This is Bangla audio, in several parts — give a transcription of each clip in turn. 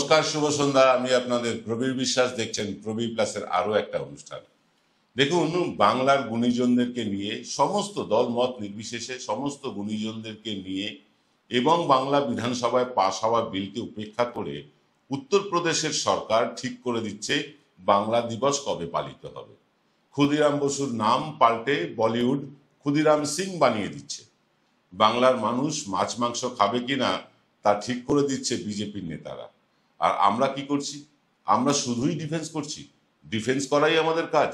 নমস্কার, শুভ সন্ধ্যা। আমি আপনাদের প্রবীর বিশ্বাস, দেখছেন প্রবীর প্লাসের আরো একটা অনুষ্ঠান। দেখুন, বাংলার গুণীজনদেরকে নিয়ে, সমস্ত দল মত নির্বিশেষে সমস্ত গুণীজনদেরকে নিয়ে এবং বাংলা বিধানসভায় পাশ হওয়া বিলকে উপেক্ষা করে উত্তরপ্রদেশের সরকার ঠিক করে দিচ্ছে বাংলা দিবস কবে পালিত হবে। ক্ষুদিরাম বসুর নাম পাল্টে বলিউড ক্ষুদিরাম সিং বানিয়ে দিচ্ছে। বাংলার মানুষ মাছ মাংস খাবে কিনা তা ঠিক করে দিচ্ছে বিজেপির নেতারা। আর আমরা কি করছি? আমরা শুধুই ডিফেন্স করছি। ডিফেন্স করাই আমাদের কাজ।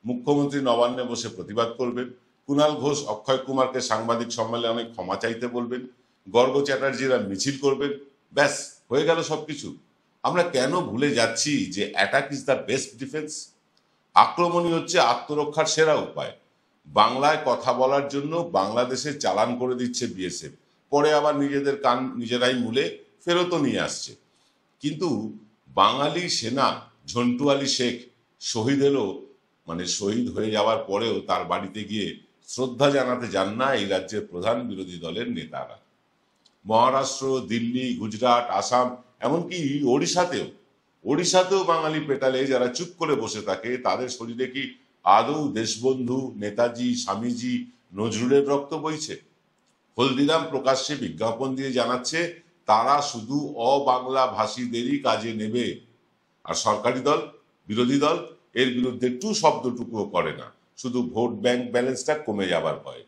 মুখ্যমন্ত্রী নবান্নে বসে প্রতিবাদ করবেন, কুণাল ঘোষ অক্ষয় কুমারকে সাংবাদিক সম্মেলনে ক্ষমা চাইতে বলবেন, গর্গ চ্যাটার্জিরা মিছিল করবেন, ব্যাস হয়ে গেল সবকিছু। আমরা কেন ভুলে যাচ্ছি যে attack is the best defence? আক্রমণই হচ্ছে আত্মরক্ষার সেরা উপায়। বাংলায় কথা বলার জন্য বাংলাদেশে চালান করে দিচ্ছে বিএসএফ, পরে আবার নিজেদের কান নিজেরাই মুলে ফেরতও নিয়ে আসছে। কিন্তু বাঙালি সেনা ঝন্টু আলী শেখ শহীদ এলো, শহীদ হয়ে যাওয়ার পরেও তার বাড়িতে গিয়ে শ্রদ্ধা জানাতে যান না এই রাজ্যের প্রধান বিরোধী দলের নেতারা। মহারাষ্ট্র, দিল্লি, গুজরাট, আসাম, এমনকি ওড়িশাতেও বাঙালি পেটালে যারা চুপ করে বসে থাকে, তাদের শরীরে কি আদৌ দেশবন্ধু নেতাজি, স্বামীজি, নজরুলের রক্ত বইছে? হলদিরাম প্রকাশ্যে বিজ্ঞাপন দিয়ে জানাচ্ছে তারা শুধু অবাংলা ভাষীদেরই কাজে নেবে। আর সরকারি দল, বিরোধী দল এর বিরুদ্ধে টু শব্দটুকুও করে না, শুধু ভোট ব্যাংক ব্যালেন্সটা কমে যাবার ভয়।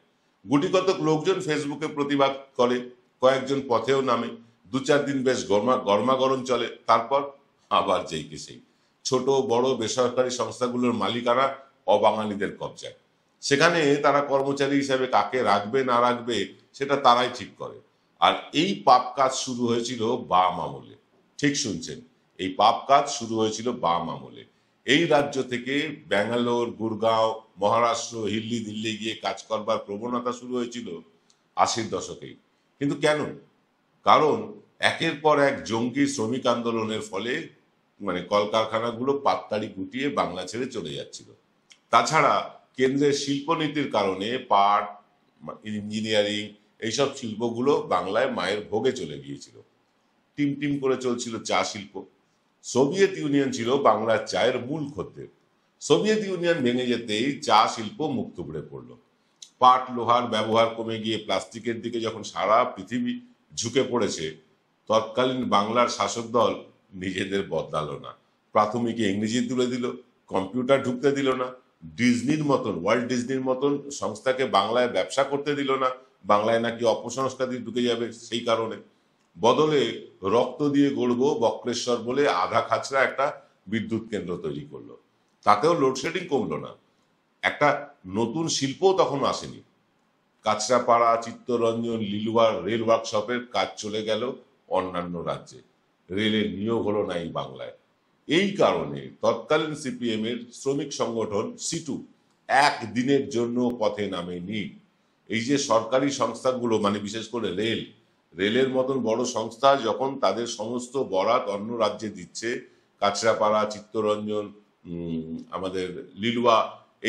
গুটিকতক লোকজন ফেসবুকে প্রতিবাদ করে, কয়েকজন পথেও নামে, 2-4 দিন বেশ গরমাগরম চলে, তারপর আবার যেই কে সেই। ছোট বড় বেসরকারি সংস্থাগুলোর মালিকানা অবাঙালিদের কবজায়। সেখানে তারা কর্মচারী হিসাবে কাকে রাখবে না রাখবে সেটা তারাই ঠিক করে। আর এই পাপ কাজ শুরু হয়েছিল বাম আমলে। ঠিক শুনছেন, এই পাপ কাজ শুরু হয়েছিল বাম আমলে। এই রাজ্য থেকে ব্যাঙ্গালোর, গুরগাঁও, মহারাষ্ট্র, দিল্লি গিয়ে কাজ করবার প্রবণতা শুরু হয়েছিল 80-র দশকেই। কিন্তু কেন? কারণ একের পর এক জঙ্গি শ্রমিক আন্দোলনের ফলে কলকারখানাগুলো পাততাড়ি গুটিয়ে বাংলা ছেড়ে চলে যাচ্ছিল। তাছাড়া কেন্দ্রের শিল্পনীতির কারণে পাট, ইঞ্জিনিয়ারিং এইসব শিল্পগুলো বাংলায় মায়ের ভোগে চলে গিয়েছিল। টিম করে চলছিল চা শিল্প। সোভিয়েত ইউনিয়ন ছিল বাংলার চায়ের মূল খদ্দের। সোভিয়েত ইউনিয়ন ভেঙে যেতেই চা শিল্প মুখ থুবড়ে পড়ল। পাট লোহার ব্যবহার কমে গিয়ে প্লাস্টিকের দিকে যখন সারা পৃথিবী ঝুঁকে পড়েছে, তৎকালীন বাংলার শাসক দল নিজেদের বদলালো না। প্রাথমিকে ইংরেজি তুলে দিল, কম্পিউটার ঢুকতে দিল না, ওয়ার্ল্ড ডিজনির মতন সংস্থাকে বাংলায় ব্যবসা করতে দিল না, বাংলায় নাকি অপসংস্কৃতি ঢুকে যাবে সেই কারণে। বদলে রক্ত দিয়ে গড়ব বক্রেশ্বর বলে আধা খাচরা একটা বিদ্যুৎ কেন্দ্র তৈরি করলো। তাতেও লোডশেডিং কমলো না। একটা নতুন শিল্পও তখন আসেনি। কাছড়াপাড়া, চিত্তরঞ্জন, লিলুয়ার রেল ওয়ার্কশপের কাজ চলে গেল অন্যান্য রাজ্যে। রেলের নিয়োগ হলো না এই বাংলায়। এই কারণে তৎকালীন সিপিএম এর শ্রমিক সংগঠন সিটু একদিনের জন্য পথে নামেনি। এই যে সরকারি সংস্থাগুলো, বিশেষ করে রেলের মতন বড় সংস্থা যখন তাদের সমস্ত বরাত অন্য রাজ্যে দিচ্ছে, কাছড়াপাড়া, চিত্তরঞ্জন, আমাদের লিলুয়া,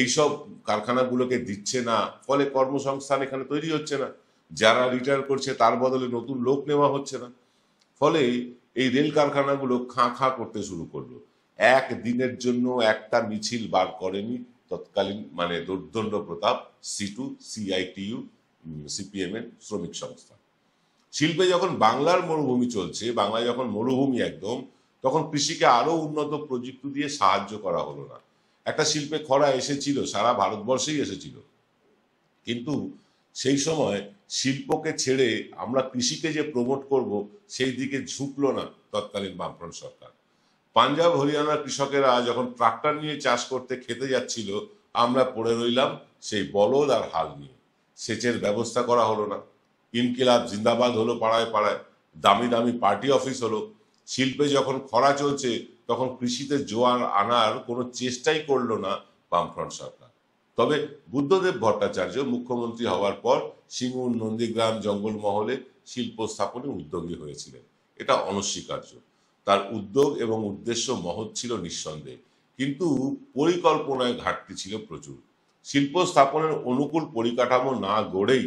এইসব কারখানাগুলোকে দিচ্ছে না, ফলে কর্মসংস্থান এখানে তৈরি হচ্ছে না। যারা রিটায়ার করছে তার বদলে নতুন লোক নেওয়া হচ্ছে না। ফলে এই রেল কারখানাগুলো খাঁ করতে শুরু করলো। একদিনের জন্য একটা মিছিল বার করেনি তৎকালীন দুর্দণ্ড প্রতাপ সিটু, সিআইটিইউ, সিপিএম এর শ্রমিক সংস্থা। শিল্পে যখন বাংলার মরুভূমি চলছে, বাংলায় যখন মরুভূমি একদম, তখন কৃষিকে আরো উন্নত প্রযুক্তি দিয়ে সাহায্য করা হলো না। একটা শিল্পে খরা এসেছিল, সারা ভারতবর্ষেই এসেছিল, কিন্তু সেই সময় শিল্পকে ছেড়ে আমরা কৃষিকে যে প্রমোট করব সেই দিকে ঝুঁকলো না তৎকালীন বামফ্রন্ট সরকার। পাঞ্জাব হরিয়ানার কৃষকেরা যখন ট্রাক্টর নিয়ে চাষ করতে খেতে যাচ্ছিল, আমরা পড়ে রইলাম সেই বলদ আর হাল নিয়ে। সেচের ব্যবস্থা করা হলো না। ইনকিলাব জিন্দাবাদ হলো পাড়ায় পাড়ায়, দামি দামি পার্টি অফিস হলো। শিল্পে যখন খরা চলছে তখন কৃষিতে জোয়ার আনার কোনো চেষ্টাই করলো না বামফ্রন্ট সরকার। তবে বুদ্ধদেব ভট্টাচার্য মুখ্যমন্ত্রী হওয়ার পর সিঙ্গুর, নন্দীগ্রাম, জঙ্গলমহলে শিল্প স্থাপনে উদ্যোগী হয়েছিলেন। এটা অনস্বীকার্য। তার উদ্যোগ এবং উদ্দেশ্য মহৎ ছিল নিঃসন্দেহে, কিন্তু পরিকল্পনায় ঘাটতি ছিল প্রচুর। শিল্প স্থাপনের অনুকূল পরিকাঠামো না গড়েই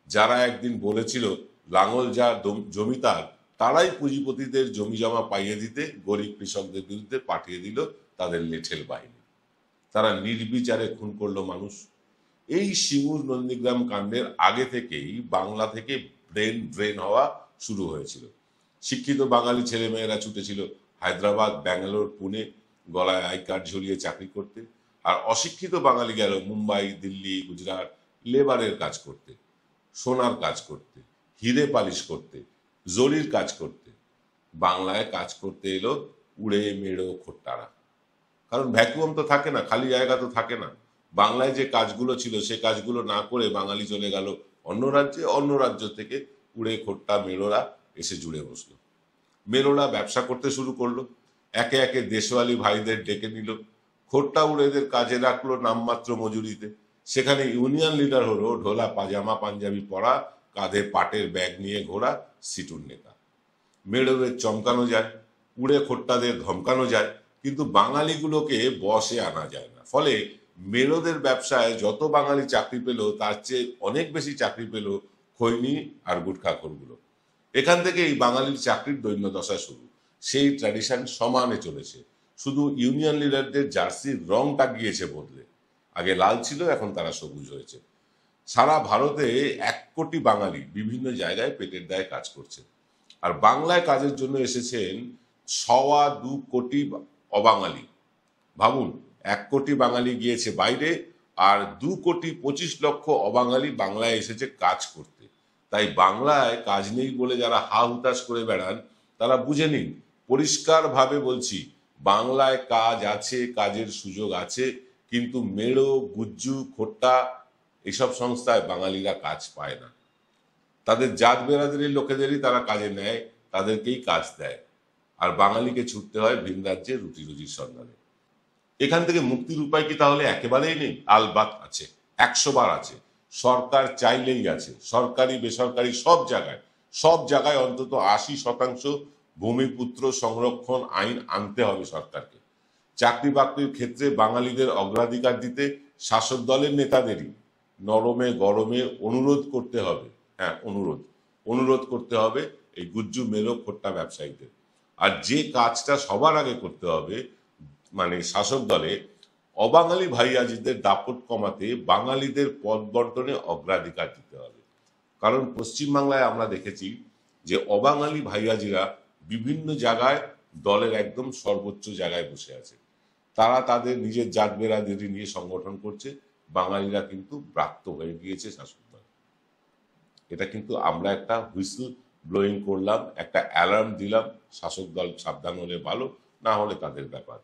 যারা একদিন বলেছিল লাঙল যা জমিদার তারাই পুঁজিপতিদের জমি জমা পাইয়ে দিতে গরিব কৃষকদের বিরুদ্ধে পাঠিয়ে দিল তাদের লেঠেল বাহিনী। তারা নির্বিচারে খুন করলো মানুষ। এই সিঙ্গুর নন্দীগ্রাম কাণ্ডের আগে থেকেই বাংলা থেকে ব্রেন ড্রেন হওয়া শুরু হয়েছিল। শিক্ষিত বাঙালি ছেলেমেয়েরা ছুটেছিল হায়দ্রাবাদ, ব্যাঙ্গালোর, পুনে, গলায় আই কার্ড ঝুলিয়ে চাকরি করতে। আর অশিক্ষিত বাঙালি গেল মুম্বাই, দিল্লি, গুজরাট লেবারের কাজ করতে, সোনার কাজ করতে, হিরে পালিশ করতে, জরির কাজ করতে। বাংলায় কাজ করতে এলো উড়ে মেড়ো খোট্টারা। কারণ ভ্যাকুয়াম তো থাকে না, খালি জায়গা তো থাকে না। বাংলায় যে কাজগুলো ছিল সে কাজগুলো না করে বাঙালি চলে গেল অন্য রাজ্যে। অন্য রাজ্য থেকে উড়ে খোট্টা মেড়োরা এসে জুড়ে বসলো। মেড়োরা ব্যবসা করতে শুরু করলো, একে একে দেশওয়ালি ভাইদের ডেকে নিল, খোট্টা উড়েদের কাজে রাখলো নামমাত্র মজুরিতে। সেখানে ইউনিয়ন লিডার হলো ঢোলা পাজামা পাঞ্জাবি পরা, কাঁধে পাটের ব্যাগ নিয়ে ঘোরা সিটুর নেতা। মেড়োদের চমকানো যায়, উড়ে খোট্টাদের ধমকানো যায়, কিন্তু বাঙালিগুলোকে বসে আনা যায় না। ফলে মেড়োদের ব্যবসায় যত বাঙালি চাকরি পেল তার চেয়ে অনেক বেশি চাকরি পেল খৈনি আর গুটখাখোরগুলো। এখান থেকেই বাঙালির চাকরির দৈন্যদশা শুরু। সেই ট্র্যাডিশন সমানে চলেছে, শুধু ইউনিয়ন লিডারদের জার্সির রংটা গিয়েছে বদলে। আগে লাল ছিল, এখন তারা সবুজ হয়েছে। সারা ভারতে 1 কোটি বাঙালি বিভিন্ন জায়গায় পেটের দায়ে কাজ করছে। আর বাংলায় কাজের জন্য এসেছেন 2.25 কোটি অবাঙালি। ভাবুন, 1 কোটি বাঙালি গিয়েছে বাইরে, আর 2.25 কোটি অবাঙালি বাংলায় এসেছে কাজ করতে। তাই বাংলায় কাজ নেই বলে যারা হা হুতাশ করে বেড়ান তারা বুঝে নিন, পরিষ্কারভাবে বলছি, বাংলায় কাজ আছে, কাজের সুযোগ আছে, কিন্তু মেড়ো, গুজ্জু, খোট্টা এসব সংস্থায় বাঙালিরা কাজ পায় না। তাদের জাত বেরাদরির লোকেদেরই তারা কাজে নেয়, তাদেরকেই কাজ দেয়। আর বাঙালিকে ছুটতে হয় ভিন রাজ্যে রুটি রুজির সন্ধানে। এখান থেকে মুক্তির উপায় কি তাহলে একেবারেই নেই? আলবাত আছে, 100 বার আছে। সরকার চাইলেই আছে। সরকারি বেসরকারি সব জায়গায় অন্তত 80% ভূমিপুত্র সংরক্ষণ আইন আনতে হবে সরকারকে। চাকরি বাকরির ক্ষেত্রে বাঙালিদের অগ্রাধিকার দিতে শাসক দলের নেতাদেরই নরমে গরমে অনুরোধ করতে হবে। হ্যাঁ, অনুরোধ করতে হবে এই গুজ্জু মেলো খোট্টা ব্যবসায়ীদের। আর যে কাজটা সবার আগে করতে হবে, মানে শাসক দলে অবাঙালি ভাইয়াজিদের দাপট কমাতে বাঙালিদের পদ বন্টনে অগ্রাধিকার দিতে হবে। কারণ পশ্চিমবাংলায় আমরা দেখেছি যে অবাঙালি ভাইয়াজিরা বিভিন্ন জায়গায় দলের একদম সর্বোচ্চ জায়গায় বসে আছে। তারা তাদের নিজের জাত বেরাদরি নিয়ে সংগঠন করছে, বাঙালিরা কিন্তু ব্রাত্য হয়ে গিয়েছে শাসক দল। এটা কিন্তু আমরা একটা হুইসল ব্লোয়িং করলাম, একটা অ্যালার্ম দিলাম, শাসক দল সাবধান হলে ভালো, না হলে তাদের ব্যাপার।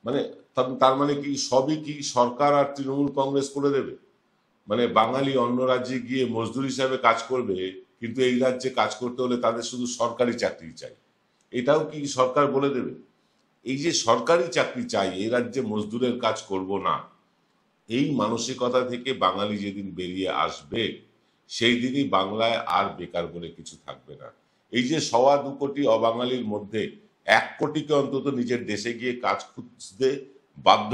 মানে তার মানে কি সবই কি সরকার আর তৃণমূল কংগ্রেস করে দেবে? মানে বাঙালি অন্য রাজ্যে গিয়ে মজদুর হিসাবে কাজ করবে, কিন্তু এই রাজ্যে কাজ করতে হলে তাদের শুধু সরকারি চাকরি চাই, এটাও কি সরকার বলে দেবে? এই যে সরকারি চাকরি চাই, এই রাজ্যে মজদুরের কাজ করব না, এই মানসিকতা থেকে বাঙালি যেদিন বেরিয়ে আসবে সেই দিনই বাংলায় আর বেকার বলে কিছু থাকবে না। এই যে 2.25 কোটি অবাঙালির মধ্যে 1 কোটিকে অন্তত নিজের দেশে গিয়ে কাজ খুঁজতে বাধ্য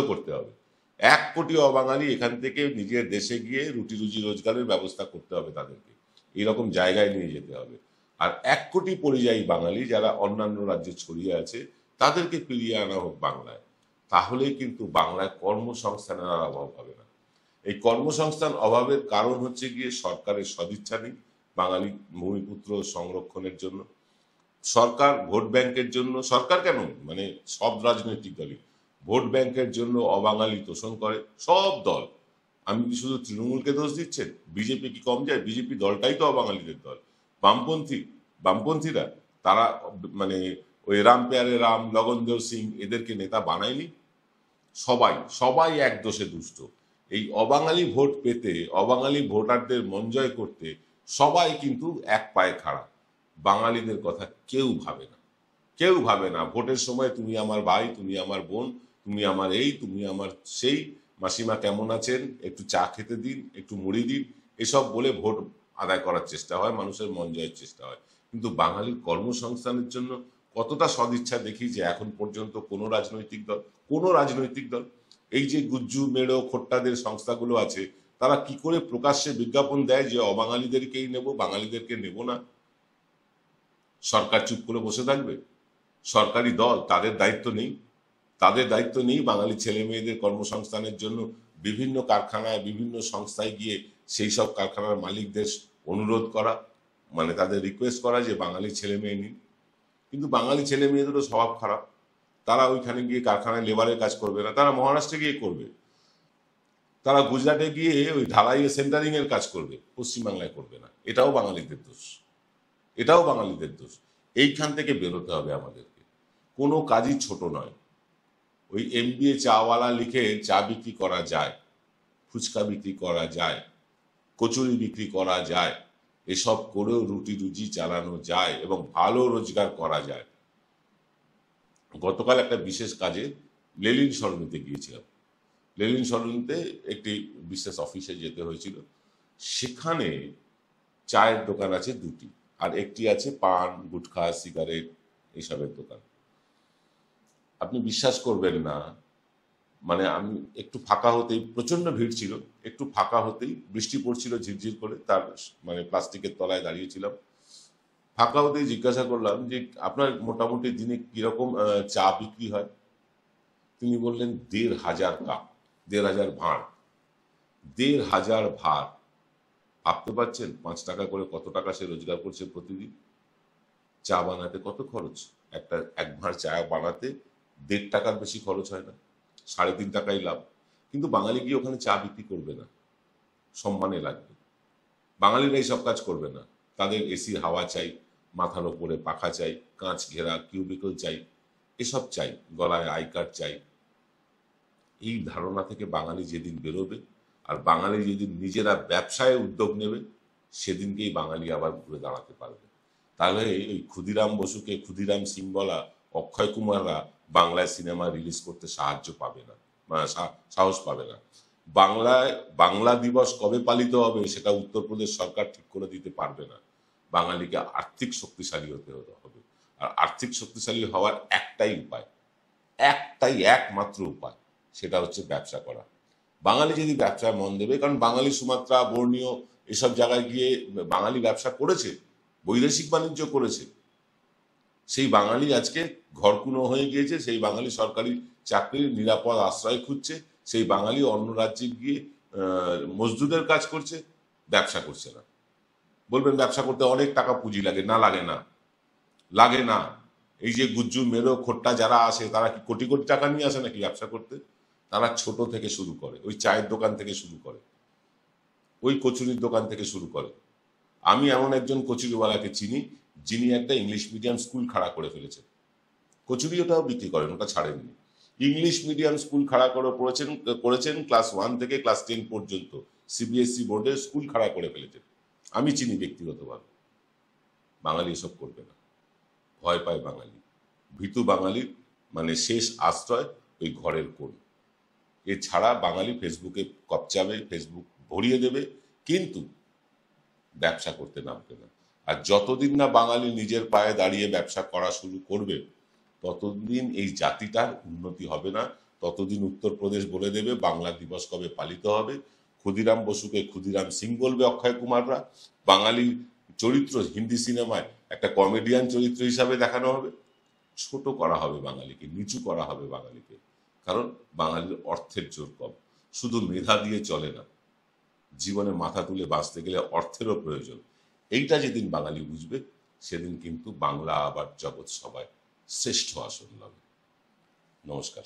করতে হবে। 1 কোটি অবাঙালি এখান থেকে নিজের দেশে গিয়ে রুটি রুজি রোজগারের ব্যবস্থা করতে হবে, তাদেরকে এইরকম জায়গায় নিয়ে যেতে হবে। আর 1 কোটি পরিযায়ী বাঙালি যারা অন্যান্য রাজ্যে ছড়িয়ে আছে তাদেরকে ফিরিয়ে আনা হোক বাংলায়। তাহলেই কিন্তু বাংলায় কর্মসংস্থানের আর অভাব হবে না। এই কর্মসংস্থান অভাবের কারণ হচ্ছে গিয়ে সরকারের সদিচ্ছা নেই বাঙালি ভূমিপুত্র সংরক্ষণের জন্য। সরকার ভোট ব্যাংকের জন্য, সরকার কেন, মানে সব রাজনৈতিক দলই ভোট ব্যাংকের জন্য অবাঙালি তোষণ করে। সব দল, আমি কি শুধু তৃণমূলকে দোষ দিচ্ছেন? বিজেপি কি কম যায়? বিজেপি দলটাই তো অবাঙালিদের দল। বামপন্থীরা তারা মানে ওই রাম পেয়ারে রাম, লগনদেও সিং এদেরকে নেতা বানায়নি? সবাই এক দোষে দুষ্ট। এই অবাঙালি ভোট পেতে, অবাঙালি ভোটারদের মন জয় করতে সবাই কিন্তু এক পায়ে খাড়া। বাঙালিদের কথা কেউ ভাবে না। ভোটের সময় তুমি আমার ভাই, তুমি আমার বোন, তুমি আমার এই, তুমি আমার সেই, মাসিমা কেমন আছেন, একটু চা খেতে দিন, একটু মুড়ি দিন, এসব বলে ভোট আদায় করার চেষ্টা হয়, মানুষের মন জয়ের চেষ্টা হয়। কিন্তু বাঙালির কর্মসংস্থানের জন্য কতটা সদিচ্ছা দেখি যে এখন পর্যন্ত কোনো রাজনৈতিক দল এই যে গুজ্জু মেড়ো খোট্টাদের সংস্থাগুলো আছে তারা কি করে প্রকাশ্যে বিজ্ঞাপন দেয় যে অবাঙালিদেরকেই নেব, বাঙালিদেরকে নেব না? সরকার চুপ করে বসে থাকবে? সরকারি দল তাদের দায়িত্ব নেই? তাদের দায়িত্ব নেই বাঙালি ছেলে মেয়েদের কর্মসংস্থানের জন্য বিভিন্ন কারখানায় বিভিন্ন সংস্থায় গিয়ে সেই সব কারখানার মালিকদের অনুরোধ করা, মানে তাদের রিকোয়েস্ট করা যে বাঙালি ছেলে মেয়ে নিন? কিন্তু বাঙালি ছেলে মেয়েদেরও স্বভাব খারাপ। তারা ওইখানে গিয়ে কারখানায় লেবারের কাজ করবে না, তারা মহারাষ্ট্রে গিয়ে করবে। তারা গুজরাটে গিয়ে ওই ঢালাইয়ে সেন্টারিং এর কাজ করবে, পশ্চিমবাংলায় করবে না। এটাও বাঙালিদের দোষ, এটাও বাঙালিদের দোষ। এইখান থেকে বেরোতে হবে আমাদেরকে। কোনো কাজই ছোট নয়। ওই এমবিএ চাওয়ালা লিখে চা বিক্রি করা যায়, ফুচকা বিক্রি করা যায়, কচুরি বিক্রি করা যায়, এসব করেও রুটি রুজি চালানো যায় এবং ভালো রোজগার করা যায়। গতকাল একটা বিশেষ কাজে লেলিন সরণিতে গিয়েছিলাম। লেলিন সরণিতে একটি বিশেষ অফিসে যেতে হয়েছিল। সেখানে চায়ের দোকান আছে দুটি, আর একটি আছে পান, গুটখা, সিগারেট এইসবের দোকান। আপনি বিশ্বাস করবেন না, মানে আমি একটু ফাঁকা হতেই, প্রচন্ড ভিড় ছিল, একটু ফাঁকা হতেই বৃষ্টি পড়ছিল ঝিরঝির করে, তার মানে প্লাস্টিকের তলায় দাঁড়িয়েছিলাম। ফাঁকা হতেই জিজ্ঞাসা করলাম যে আপনার মোটামুটি দিনে কিরকম চা বিক্রি হয়? তিনি বললেন ১,৫০০ কাপ, ১,৫০০ ভাঁড়। ১,৫০০ ভাঁড়, ভাবতে পারছেন ৫ টাকা করে কত টাকা সে রোজগার করছে প্রতিদিন? চা বানাতে কত খরচ? এক ভাঁড় চা বানাতে ১.৫ টাকার বেশি খরচ হয় না, ৩.৫ টাকাই লাভ। কিন্তু বাঙালি গিয়ে ওখানে চা বিক্রি করবে না, সম্মানে লাগবে। বাঙালিরা এইসব কাজ করবে না। তাদের এসির হাওয়া চাই, মাথার ওপরে পাখা চাই, কাঁচ ঘেরা কিউবিকল চাই, এসব চাই, গলায় আই কার্ড চাই। এই ধারণা থেকে বাঙালি যেদিন বেরোবে আর বাঙালি যেদিন নিজেরা ব্যবসায় উদ্যোগ নেবে, সেদিনকেই বাঙালি আবার ঘুরে দাঁড়াতে পারবে। তাহলে ওই ক্ষুদিরাম বসুকে ক্ষুদিরাম সিং বলা অক্ষয় কুমাররা বাংলায় সিনেমা রিলিজ করতে সাহায্য পাবে না, সাহস পাবে না। বাংলায় বাংলা দিবস কবে পালিত হবে সেটা উত্তরপ্রদেশ সরকার ঠিক করে দিতে পারবে না। বাঙালিকে আর্থিক শক্তিশালী হতে হবে। আর আর্থিক শক্তিশালী হওয়ার একটাই উপায়, একটাই একমাত্র উপায়, সেটা হচ্ছে ব্যবসা করা। বাঙালি যদি ব্যবসায় মন দেবে, কারণ বাঙালি সুমাত্রা, বর্ণীয় এসব জায়গায় গিয়ে বাঙালি ব্যবসা করেছে, বৈদেশিক বাণিজ্য করেছে। সেই বাঙালি আজকে ঘরকুনো হয়ে গিয়েছে, সেই বাঙালি সরকারি চাকরির নিরাপদ আশ্রয় খুঁজছে, সেই বাঙালি অন্য রাজ্যে গিয়ে মজদুরের কাজ করছে, ব্যবসা করছে না। বলবেন ব্যবসা করতে অনেক টাকা পুঁজি লাগে, না লাগে না, লাগে না। এই যে গুজ্জু মেরো খোট্টা যারা আসে, তারা কি কোটি কোটি টাকা নিয়ে আসে নাকি ব্যবসা করতে? তারা ছোট থেকে শুরু করে, ওই চায়ের দোকান থেকে শুরু করে, ওই কচুরির দোকান থেকে শুরু করে। আমি এমন একজন কচুরিওয়ালাকে চিনি, যিনি একটা ইংলিশ মিডিয়াম স্কুল খাড়া করে ফেলেছেন। কচুরি ওটাও বিক্রি করেন, ওটা ছাড়েননি। ইংলিশ মিডিয়াম স্কুল খাড়া করে করেছেন ক্লাস 1 থেকে ক্লাস 10 পর্যন্ত, সিবিএসসি বোর্ডের স্কুল খাড়া করে ফেলেছেন। আমি চিনি ব্যক্তিগতভাবে। বাঙালি এসব করবে না, ভয় পায় বাঙালি। ভীতু বাঙালির মানে শেষ আশ্রয় ওই ঘরের কোণ। এছাড়া বাঙালি ফেসবুকে কপচাবে, ফেসবুক ভরিয়ে দেবে, কিন্তু ব্যবসা করতে নামবে না। আর যতদিন না বাঙালি নিজের পায়ে দাঁড়িয়ে ব্যবসা করা শুরু করবে, ততদিন এই জাতিটার উন্নতি হবে না। ততদিন উত্তরপ্রদেশ বলে দেবে বাংলা দিবস কবে পালিত হবে, ক্ষুদিরাম বসুকে ক্ষুদিরাম সিং বলবে অক্ষয় কুমাররা, বাঙালি চরিত্র হিন্দি সিনেমায় একটা কমেডিয়ান চরিত্র হিসাবে দেখানো হবে, ছোট করা হবে বাঙালিকে, নিচু করা হবে বাঙালিকে। কারণ বাঙালির অর্থের জোর কম, শুধু মেধা দিয়ে চলে না, জীবনে মাথা তুলে বাঁচতে গেলে অর্থেরও প্রয়োজন। এইটা যেদিন বাঙালি বুঝবে, সেদিন কিন্তু বাংলা আবার জগৎ সভায় শ্রেষ্ঠ আসন লাভে। নমস্কার।